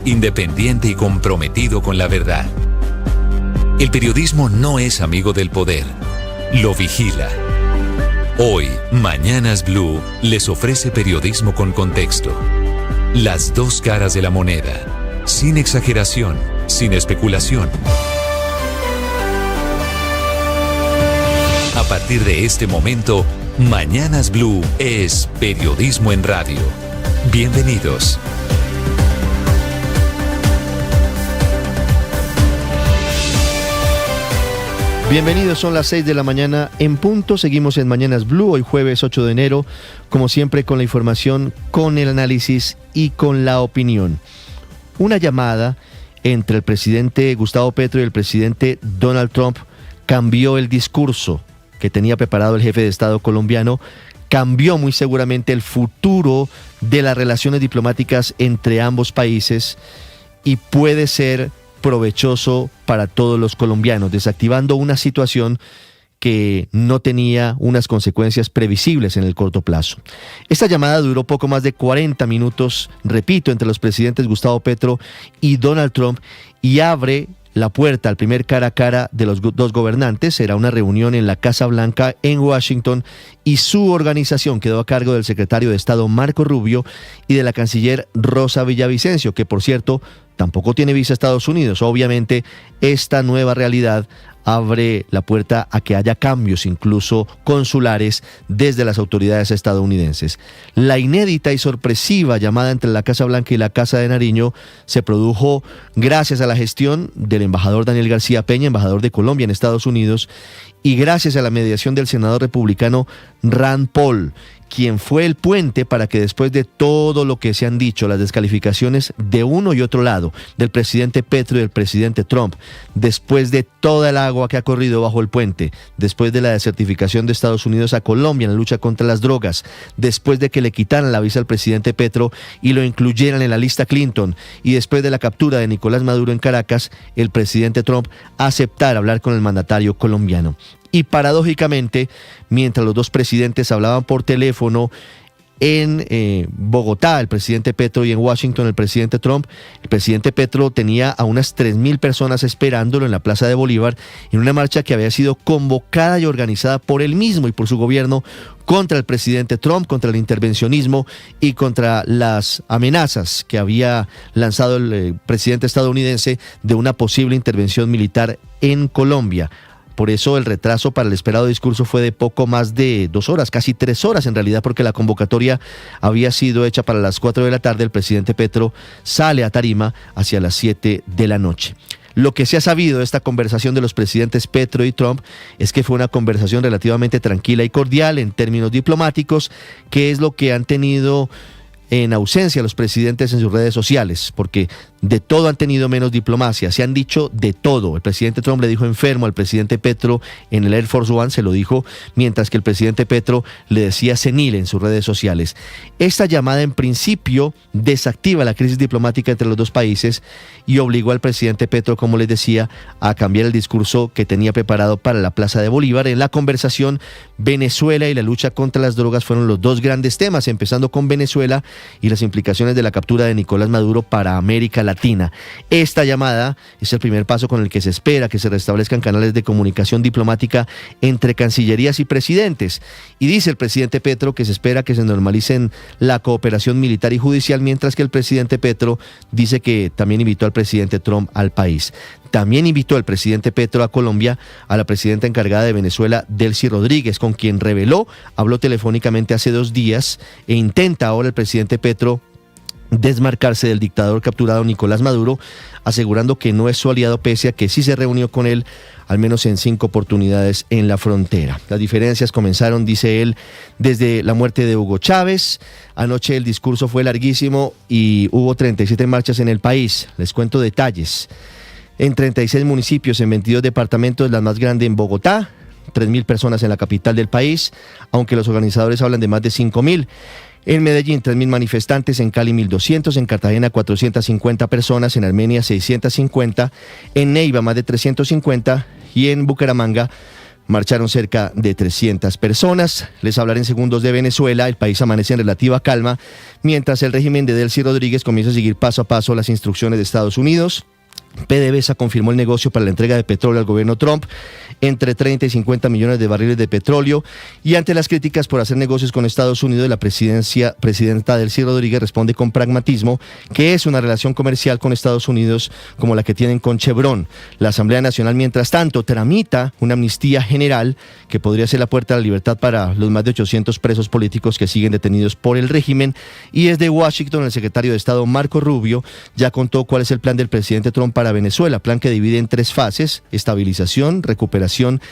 Independiente y comprometido con la verdad. El periodismo no es amigo del poder, lo vigila. Hoy, Mañanas Blue les ofrece periodismo con contexto. Las dos caras de la moneda, sin exageración, sin especulación. A partir de este momento, Mañanas Blue es periodismo en radio. Bienvenidos. Bienvenidos, son las 6 de la mañana en punto. Seguimos en Mañanas Blue, hoy jueves 8 de enero, como siempre con la información, con el análisis y con la opinión. Una llamada entre el presidente Gustavo Petro y el presidente Donald Trump cambió el discurso que tenía preparado el jefe de Estado colombiano, cambió muy seguramente el futuro de las relaciones diplomáticas entre ambos países y puede ser provechoso para todos los colombianos, desactivando una situación que no tenía unas consecuencias previsibles en el corto plazo. Esta llamada duró poco más de 40 minutos, repito, entre los presidentes Gustavo Petro y Donald Trump, y abre la puerta al primer cara a cara de los dos gobernantes. Será una reunión en la Casa Blanca en Washington y su organización quedó a cargo del secretario de Estado Marco Rubio y de la canciller Rosa Villavicencio, que por cierto tampoco tiene visa a Estados Unidos. Obviamente esta nueva realidad abre la puerta a que haya cambios incluso consulares desde las autoridades estadounidenses. La inédita y sorpresiva llamada entre la Casa Blanca y la Casa de Nariño se produjo gracias a la gestión del embajador Daniel García Peña, embajador de Colombia en Estados Unidos, y gracias a la mediación del senador republicano Rand Paul, quien fue el puente para que después de todo lo que se han dicho, las descalificaciones de uno y otro lado, del presidente Petro y del presidente Trump, después de toda el agua que ha corrido bajo el puente, después de la desertificación de Estados Unidos a Colombia en la lucha contra las drogas, después de que le quitaran la visa al presidente Petro y lo incluyeran en la lista Clinton, y después de la captura de Nicolás Maduro en Caracas, el presidente Trump aceptara hablar con el mandatario colombiano. Y paradójicamente, mientras los dos presidentes hablaban por teléfono en Bogotá, el presidente Petro, y en Washington, el presidente Trump, el presidente Petro tenía a unas 3.000 personas esperándolo en la Plaza de Bolívar en una marcha que había sido convocada y organizada por él mismo y por su gobierno contra el presidente Trump, contra el intervencionismo y contra las amenazas que había lanzado el presidente estadounidense de una posible intervención militar en Colombia. Por eso el retraso para el esperado discurso fue de poco más de 2 horas, casi 3 horas en realidad, porque la convocatoria había sido hecha para las 4 de la tarde. El presidente Petro sale a tarima hacia las 7 de la noche. Lo que se ha sabido de esta conversación de los presidentes Petro y Trump es que fue una conversación relativamente tranquila y cordial en términos diplomáticos, que es lo que han tenido en ausencia los presidentes en sus redes sociales, porque de todo han tenido menos diplomacia, se han dicho de todo. El presidente Trump le dijo enfermo al presidente Petro en el Air Force One, se lo dijo, mientras que el presidente Petro le decía senil en sus redes sociales. Esta llamada en principio desactiva la crisis diplomática entre los dos países y obligó al presidente Petro, como les decía, a cambiar el discurso que tenía preparado para la Plaza de Bolívar. En la conversación, Venezuela y la lucha contra las drogas fueron los dos grandes temas, empezando con Venezuela y las implicaciones de la captura de Nicolás Maduro para América Latina. Esta llamada es el primer paso con el que se espera que se restablezcan canales de comunicación diplomática entre cancillerías y presidentes. Y dice el presidente Petro que se espera que se normalicen la cooperación militar y judicial, mientras que el presidente Petro dice que también invitó al presidente Trump al país. También invitó el presidente Petro a Colombia a la presidenta encargada de Venezuela, Delcy Rodríguez, con quien habló telefónicamente hace 2 días e intenta ahora el presidente Petro desmarcarse del dictador capturado Nicolás Maduro, asegurando que no es su aliado pese a que sí se reunió con él al menos en 5 oportunidades en la frontera. Las diferencias comenzaron, dice él, desde la muerte de Hugo Chávez. Anoche el discurso fue larguísimo y hubo 37 marchas en el país. Les cuento detalles. En 36 municipios, en 22 departamentos, la más grande en Bogotá, 3.000 personas en la capital del país, aunque los organizadores hablan de más de 5.000. En Medellín, 3.000 manifestantes, en Cali 1.200, en Cartagena 450 personas, en Armenia 650, en Neiva más de 350 y en Bucaramanga marcharon cerca de 300 personas. Les hablaré en segundos de Venezuela. El país amanece en relativa calma, mientras el régimen de Delcy Rodríguez comienza a seguir paso a paso las instrucciones de Estados Unidos. PDVSA confirmó el negocio para la entrega de petróleo al gobierno Trump, entre 30 y 50 millones de barriles de petróleo, y ante las críticas por hacer negocios con Estados Unidos, la presidenta Delcy Rodríguez responde con pragmatismo que es una relación comercial con Estados Unidos como la que tienen con Chevron. La Asamblea Nacional, mientras tanto, tramita una amnistía general que podría ser la puerta a la libertad para los más de 800 presos políticos que siguen detenidos por el régimen, y desde Washington el secretario de Estado Marco Rubio ya contó cuál es el plan del presidente Trump para Venezuela, plan que divide en 3 fases: estabilización, recuperación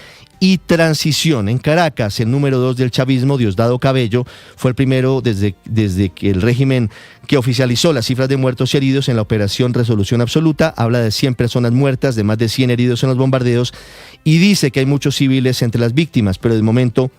y transición. En Caracas, el número 2 del chavismo, Diosdado Cabello, fue el primero desde que el régimen que oficializó las cifras de muertos y heridos en la operación Resolución Absoluta. Habla de 100 personas muertas, de más de 100 heridos en los bombardeos, y dice que hay muchos civiles entre las víctimas, pero de momento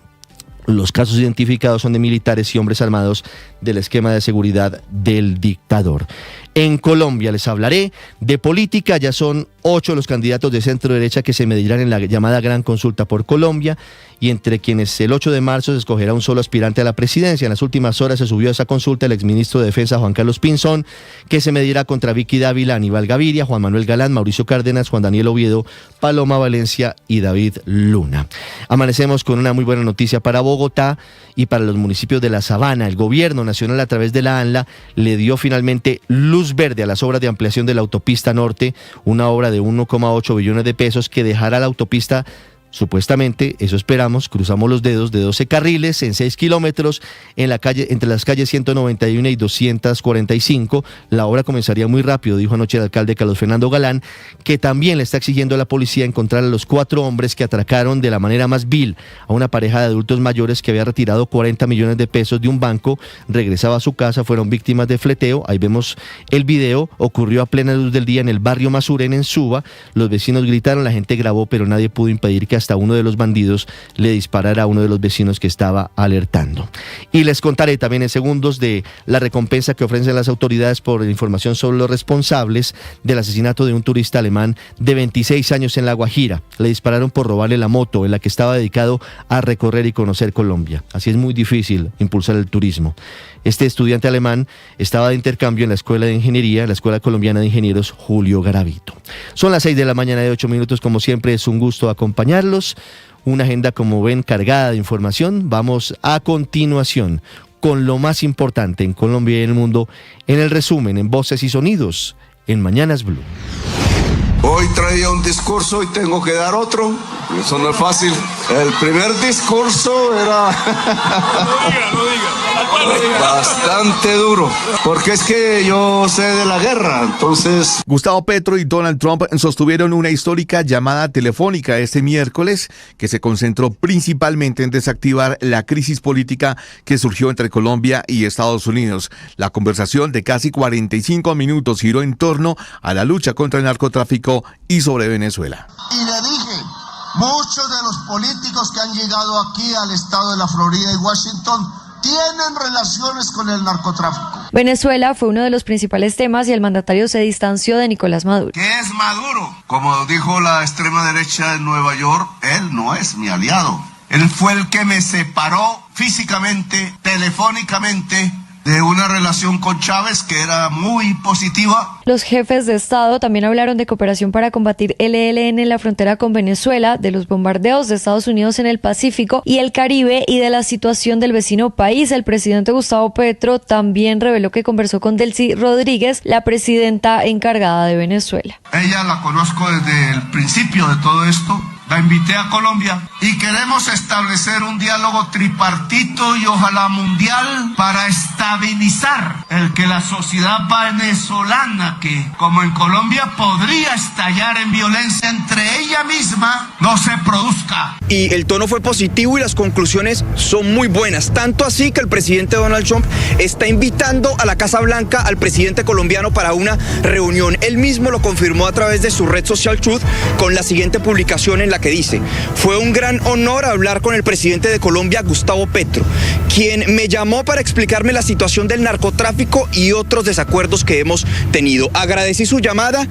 los casos identificados son de militares y hombres armados del esquema de seguridad del dictador. En Colombia les hablaré de política. Ya son 8 los candidatos de centro derecha que se medirán en la llamada Gran Consulta por Colombia, y entre quienes el 8 de marzo se escogerá un solo aspirante a la presidencia. En las últimas horas se subió a esa consulta el exministro de Defensa Juan Carlos Pinzón, que se medirá contra Vicky Dávila, Aníbal Gaviria, Juan Manuel Galán, Mauricio Cárdenas, Juan Daniel Oviedo, Paloma Valencia y David Luna. Amanecemos con una muy buena noticia para Bogotá y para los municipios de la Sabana. El gobierno nacional, a través de la ANLA, le dio finalmente luz verde a las obras de ampliación de la autopista norte, una obra de 1,8 billones de pesos que dejará la autopista, supuestamente, eso esperamos, cruzamos los dedos, de 12 carriles en 6 kilómetros entre las calles 191 y 245. La obra comenzaría muy rápido, dijo anoche el alcalde Carlos Fernando Galán, que también le está exigiendo a la policía encontrar a los 4 hombres que atracaron de la manera más vil a una pareja de adultos mayores que había retirado 40 millones de pesos de un banco, regresaba a su casa, fueron víctimas de fleteo. Ahí vemos el video, ocurrió a plena luz del día en el barrio Masuren, en Suba. Los vecinos gritaron, la gente grabó, pero nadie pudo impedir que hasta uno de los bandidos le disparara a uno de los vecinos que estaba alertando. Y les contaré también en segundos de la recompensa que ofrecen las autoridades por información sobre los responsables del asesinato de un turista alemán de 26 años en La Guajira. Le dispararon por robarle la moto en la que estaba dedicado a recorrer y conocer Colombia. Así es muy difícil impulsar el turismo. Este estudiante alemán estaba de intercambio en la Escuela de Ingeniería, la Escuela Colombiana de Ingenieros Julio Garavito. Son las 6 de la mañana de 8 minutos, como siempre es un gusto acompañarlos. Una agenda, como ven, cargada de información. Vamos a continuación con lo más importante en Colombia y en el mundo, en el resumen, en Voces y Sonidos, en Mañanas Blue. Hoy traía un discurso y tengo que dar otro. Eso no es fácil. El primer discurso era bastante duro, porque es que yo sé de la guerra, entonces... Gustavo Petro y Donald Trump sostuvieron una histórica llamada telefónica este miércoles que se concentró principalmente en desactivar la crisis política que surgió entre Colombia y Estados Unidos. La conversación de casi 45 minutos giró en torno a la lucha contra el narcotráfico y sobre Venezuela. Y le dije, muchos de los políticos que han llegado aquí al estado de la Florida y Washington tienen relaciones con el narcotráfico. Venezuela fue uno de los principales temas y el mandatario se distanció de Nicolás Maduro. ¿Qué es Maduro? Como dijo la extrema derecha en Nueva York, él no es mi aliado. Él fue el que me separó físicamente, telefónicamente, de una relación con Chávez que era muy positiva. Los jefes de Estado también hablaron de cooperación para combatir el ELN en la frontera con Venezuela, de los bombardeos de Estados Unidos en el Pacífico y el Caribe y de la situación del vecino país. El presidente Gustavo Petro también reveló que conversó con Delcy Rodríguez, la presidenta encargada de Venezuela. Ella la conozco desde el principio de todo esto. La invité a Colombia y queremos establecer un diálogo tripartito y ojalá mundial para estabilizar el que la sociedad venezolana, que como en Colombia podría estallar en violencia entre ella misma, no se produzca. Y el tono fue positivo y las conclusiones son muy buenas, tanto así que el presidente Donald Trump está invitando a la Casa Blanca al presidente colombiano para una reunión. Él mismo lo confirmó a través de su red social Truth con la siguiente publicación en la que dice: fue un gran honor hablar con el presidente de Colombia, Gustavo Petro, quien me llamó para explicarme la situación del narcotráfico y otros desacuerdos que hemos tenido. Agradecí su llamada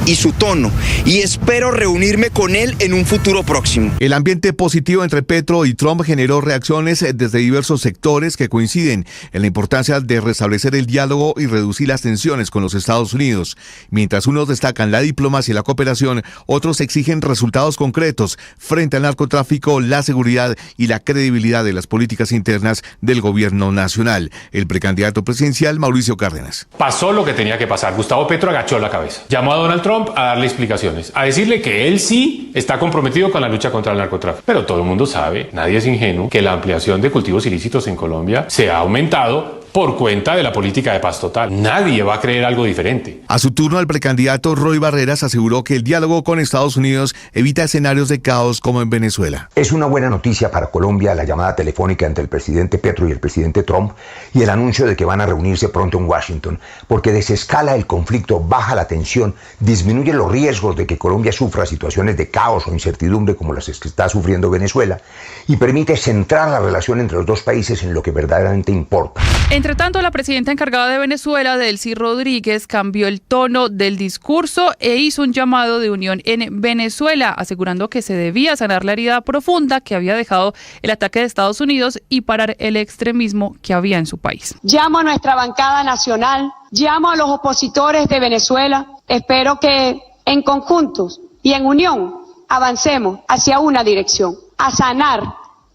y su tono, y espero reunirme con él en un futuro próximo. El ambiente positivo entre Petro y Trump generó reacciones desde diversos sectores que coinciden en la importancia de restablecer el diálogo y reducir las tensiones con los Estados Unidos. Mientras unos destacan la diplomacia y la cooperación, otros exigen resultados concretos frente al narcotráfico, la seguridad y la credibilidad de las políticas internas del gobierno nacional. El precandidato presidencial Mauricio Cárdenas. Pasó lo que tenía que pasar. Gustavo Petro agachó la cabeza. Llamó a Donald Trump a darle explicaciones, a decirle que él sí está comprometido con la lucha contra el narcotráfico. Pero todo el mundo sabe, nadie es ingenuo, que la ampliación de cultivos ilícitos en Colombia se ha aumentado por cuenta de la política de paz total. Nadie va a creer algo diferente. A su turno, el precandidato Roy Barreras aseguró que el diálogo con Estados Unidos evita escenarios de caos como en Venezuela. Es una buena noticia para Colombia la llamada telefónica entre el presidente Petro y el presidente Trump y el anuncio de que van a reunirse pronto en Washington, porque desescala el conflicto, baja la tensión, disminuye los riesgos de que Colombia sufra situaciones de caos o incertidumbre como las que está sufriendo Venezuela y permite centrar la relación entre los dos países en lo que verdaderamente importa. Entre tanto, la presidenta encargada de Venezuela, Delcy Rodríguez, cambió el tono del discurso e hizo un llamado de unión en Venezuela, asegurando que se debía sanar la herida profunda que había dejado el ataque de Estados Unidos y parar el extremismo que había en su país. Llamo a nuestra bancada nacional, llamo a los opositores de Venezuela, espero que en conjuntos y en unión avancemos hacia una dirección, a sanar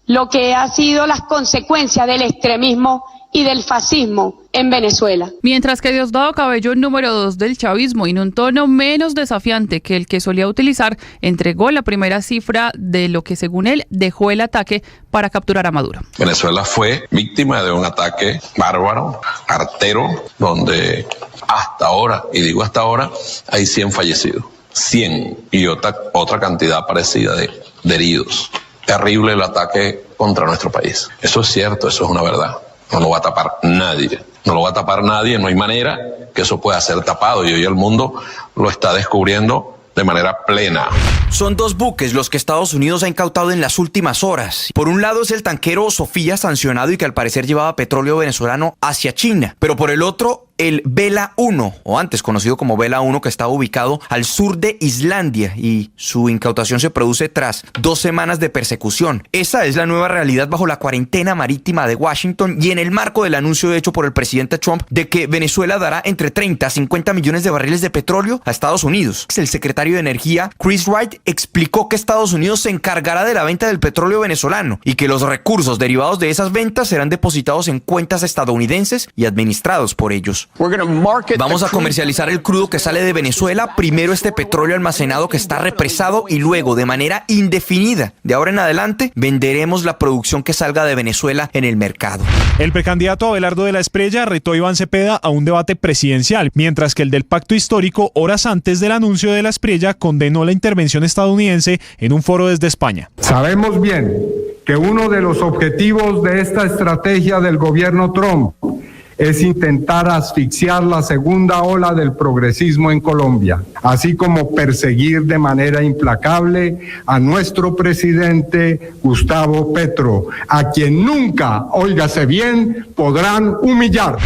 lo que ha sido las consecuencias del extremismo y del fascismo en Venezuela. Mientras que Diosdado Cabello, número 2 del chavismo, en un tono menos desafiante que el que solía utilizar, entregó la primera cifra de lo que según él dejó el ataque para capturar a Maduro. Venezuela fue víctima de un ataque bárbaro, artero, donde hasta ahora, y digo hasta ahora, hay 100 fallecidos, 100 y otra cantidad parecida de heridos. Terrible el ataque contra nuestro país. Eso es cierto, eso es una verdad. No lo va a tapar nadie. No lo va a tapar nadie, no hay manera que eso pueda ser tapado. Y hoy el mundo lo está descubriendo de manera plena. Son 2 buques los que Estados Unidos ha incautado en las últimas horas. Por un lado es el tanquero Sofía, sancionado y que al parecer llevaba petróleo venezolano hacia China. Pero por el otro, el Vela 1, o antes conocido como Vela 1, que estaba ubicado al sur de Islandia, y su incautación se produce tras 2 semanas de persecución. Esa es la nueva realidad bajo la cuarentena marítima de Washington y en el marco del anuncio hecho por el presidente Trump de que Venezuela dará entre 30 a 50 millones de barriles de petróleo a Estados Unidos. El secretario de Energía, Chris Wright, explicó que Estados Unidos se encargará de la venta del petróleo venezolano y que los recursos derivados de esas ventas serán depositados en cuentas estadounidenses y administrados por ellos. Vamos a comercializar el crudo que sale de Venezuela, primero este petróleo almacenado que está represado y luego de manera indefinida. De ahora en adelante venderemos la producción que salga de Venezuela en el mercado. El precandidato Abelardo de la Espriella retó a Iván Cepeda a un debate presidencial, mientras que el del pacto histórico, horas antes del anuncio de la Espriella, condenó la intervención estadounidense en un foro desde España. Sabemos bien que uno de los objetivos de esta estrategia del gobierno Trump es intentar asfixiar la segunda ola del progresismo en Colombia, así como perseguir de manera implacable a nuestro presidente Gustavo Petro, a quien nunca, óigase bien, podrán humillar.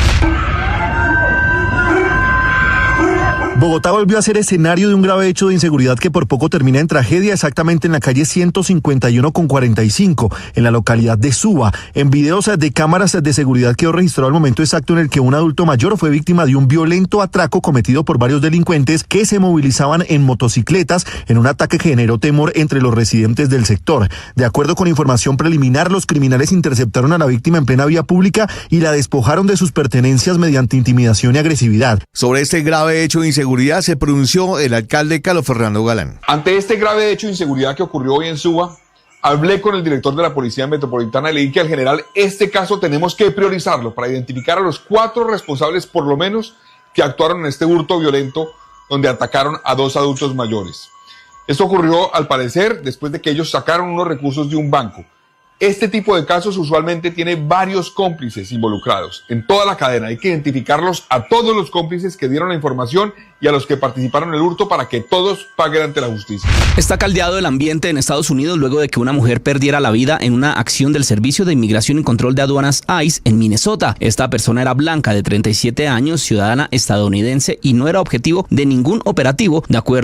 Bogotá volvió a ser escenario de un grave hecho de inseguridad que por poco termina en tragedia, exactamente en la calle 151 con 45, en la localidad de Suba. En videos de cámaras de seguridad quedó registrado el momento exacto en el que un adulto mayor fue víctima de un violento atraco cometido por varios delincuentes que se movilizaban en motocicletas en un ataque que generó temor entre los residentes del sector. De acuerdo con información preliminar, los criminales interceptaron a la víctima en plena vía pública y la despojaron de sus pertenencias mediante intimidación y agresividad. Sobre este grave hecho de inseguridad se pronunció el alcalde Carlos Fernando Galán. Ante este grave hecho de inseguridad que ocurrió hoy en Suba, hablé con el director de la Policía Metropolitana y le dije que al general este caso tenemos que priorizarlo para identificar a los 4 responsables por lo menos que actuaron en este hurto violento donde atacaron a 2 adultos mayores. Esto ocurrió al parecer después de que ellos sacaron unos recursos de un banco. Este tipo de casos usualmente tiene varios cómplices involucrados en toda la cadena. Hay que identificarlos a todos los cómplices que dieron la información y a los que participaron en el hurto para que todos paguen ante la justicia. Está caldeado el ambiente en Estados Unidos luego de que una mujer perdiera la vida en una acción del Servicio de Inmigración y Control de Aduanas ICE en Minnesota. Esta persona era blanca, de 37 años, ciudadana estadounidense y no era objetivo de ningún operativo, de acuerdo